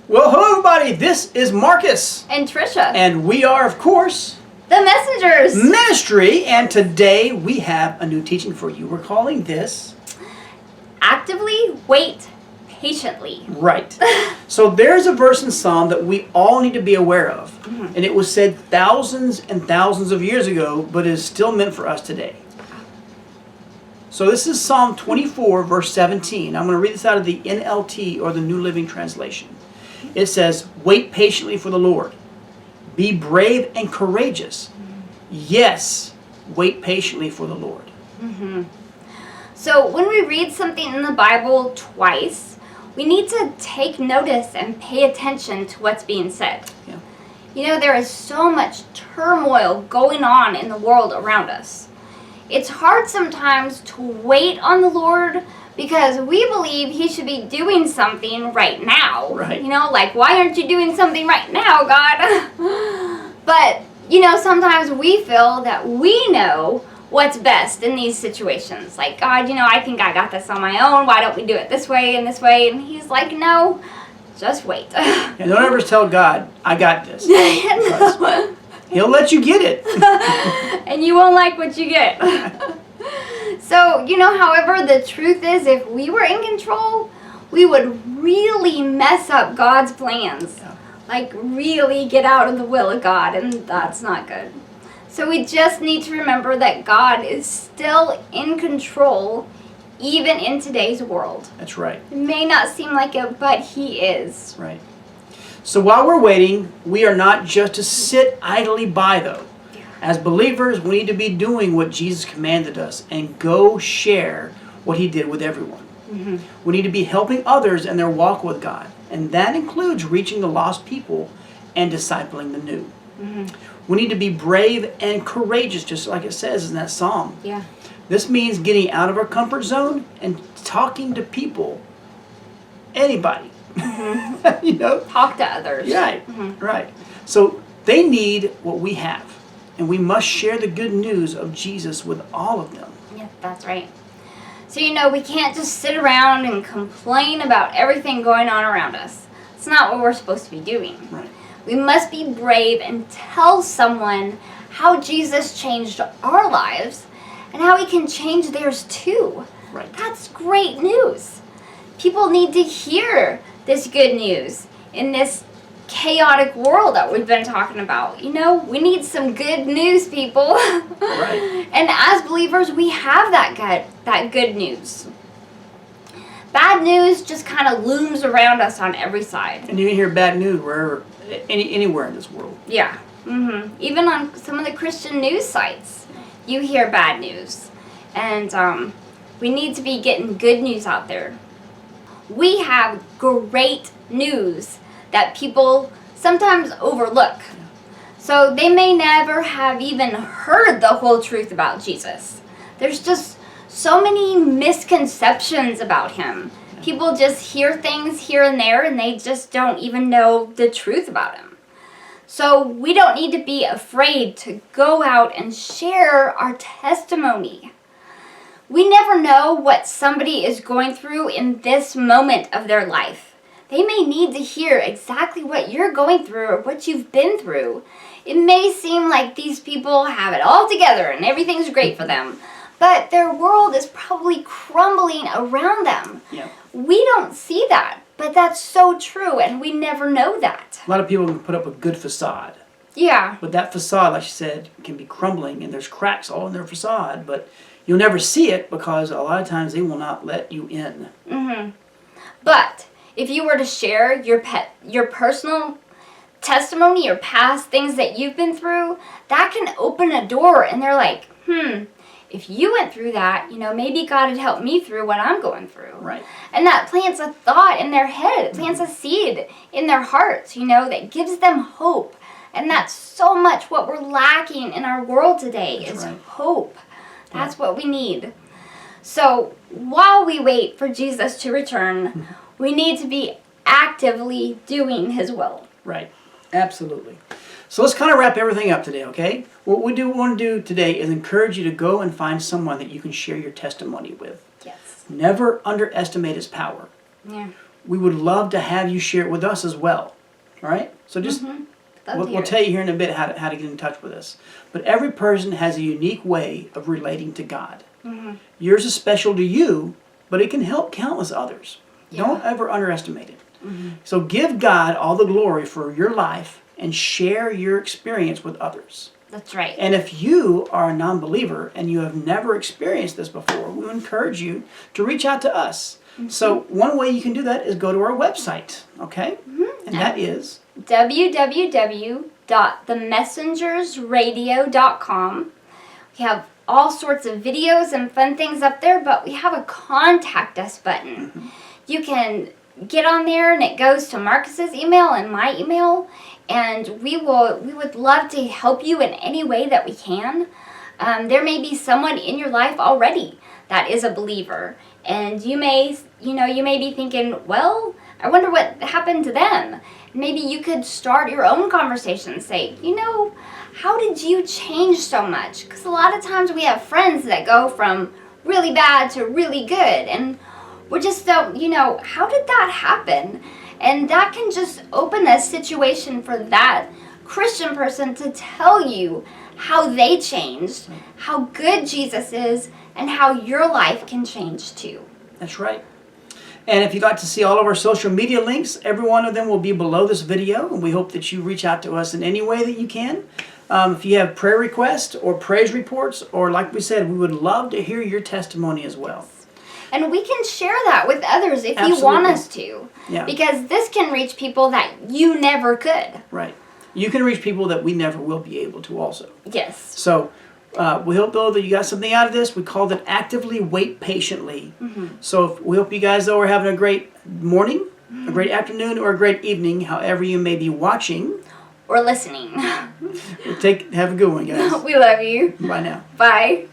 Well, hello everybody, this is Marcus. And Tricia. And we are, of course, the Messengers Ministry, and today we have a new teaching for you. We're calling this... Actively Wait Patiently. Right. So there's a verse in Psalm that we all need to be aware of. And it was said thousands and thousands of years ago, but is still meant for us today. So this is Psalm 24, verse 17. I'm going to read this out of the NLT, or the New Living Translation. It says, "Wait patiently for the Lord. Be brave and courageous. Yes, wait patiently for the Lord." So when we read something in the Bible twice, we need to take notice and pay attention to what's being said. Yeah. You know, there is so much turmoil going on in the world around us. It's hard sometimes to wait on the Lord because we believe He should be doing something right now. Right. You know, like, why aren't you doing something right now, God? But, you know, sometimes we feel that we know what's best in these situations. Like, God, you know, I think I got this on my own. Why don't we do it this way and this way? And He's like, no, just wait. Yeah, don't ever tell God, I got this. Because He'll let you get it. And you won't like what you get. So, you know, however, the truth is, if we were in control, we would really mess up God's plans. Yeah. Like, really get out of the will of God, and that's not good. So we just need to remember that God is still in control, even in today's world. That's right. It may not seem like it, but He is. Right. So while we're waiting, we are not just to sit idly by, though. As believers, we need to be doing what Jesus commanded us and go share what He did with everyone. We need to be helping others in their walk with God, and that includes reaching the lost people and discipling the new. We need to be brave and courageous, just like it says in that psalm. Yeah. This means getting out of our comfort zone and talking to people, anybody. You know? Talk to others. Right, right. So they need what we have, and we must share the good news of Jesus with all of them. Yeah, that's right. So, you know, we can't just sit around and complain about everything going on around us. It's not what we're supposed to be doing. Right. We must be brave and tell someone how Jesus changed our lives and how He can change theirs too. Right. That's great news. People need to hear this good news in this chaotic world that we've been talking about. You know, we need some good news, people. Right. And as believers, we have that good news. Bad news just kind of looms around us on every side. And you can hear bad news wherever, anywhere in this world. Yeah. Even on some of the Christian news sites, you hear bad news. And we need to be getting good news out there. We have great news that people sometimes overlook. So they may never have even heard the whole truth about Jesus. There's just so many misconceptions about Him. People just hear things here and there, and they just don't even know the truth about Him. So we don't need to be afraid to go out and share our testimony. We never know what somebody is going through in this moment of their life. They may need to hear exactly what you're going through or what you've been through. It may seem like these people have it all together and everything's great for them, but their world is probably crumbling around them. Yeah. We don't see that, but that's so true, and we never know that. A lot of people can put up a good facade. Yeah. But that facade, like you said, can be crumbling, and there's cracks all in their facade, but you'll never see it because a lot of times they will not let you in. But if you were to share your personal testimony or past things that you've been through, that can open a door, and they're like, if you went through that, you know, maybe God had helped me through what I'm going through. Right. And that plants a thought in their head. It plants a seed in their hearts, you know, that gives them hope. And that's so much what we're lacking in our world today. That's is right. hope. That's what we need. So while we wait for Jesus to return, we need to be actively doing His will. Right. Absolutely. So let's kind of wrap everything up today, okay? What we want to do today is encourage you to go and find someone that you can share your testimony with. Yes. Never underestimate His power. Yeah. we would love to have you share it with us as well. All right? So just, we'll tell you here in a bit how to get in touch with us. But every person has a unique way of relating to God. Yours is special to you, but it can help countless others. Yeah. Don't ever underestimate it. So give God all the glory for your life and share your experience with others. That's right. And if you are a non-believer and you have never experienced this before, we encourage you to reach out to us. So one way you can do that is go to our website, okay? And that is www.themessengersradio.com. We have all sorts of videos and fun things up there, but we have a contact us button. You can get on there and it goes to Marcus's email and my email, and we would love to help you in any way that we can. There may be someone in your life already that is a believer, and you may be thinking, well, I wonder what happened to them. Maybe you could start your own conversation. Say, how did you change so much? Because a lot of times we have friends that go from really bad to really good, and we just don't, how did that happen? And that can just open a situation for that Christian person to tell you how they changed, how good Jesus is, and how your life can change too. That's right. And if you'd like to see all of our social media links, every one of them will be below this video, and we hope that you reach out to us in any way that you can. If you have prayer requests or praise reports, or like we said, we would love to hear your testimony as well. And we can share that with others if Absolutely. you want us to. Yeah. Because this can reach people that you never could. Right. You can reach people that we never will be able to also. Yes. So we hope, though, that you got something out of this. We call it actively wait patiently. So we hope you guys, though, are having a great morning, a great afternoon, or a great evening, however you may be watching. Or listening. Have a good one, guys. We love you. Bye now. Bye.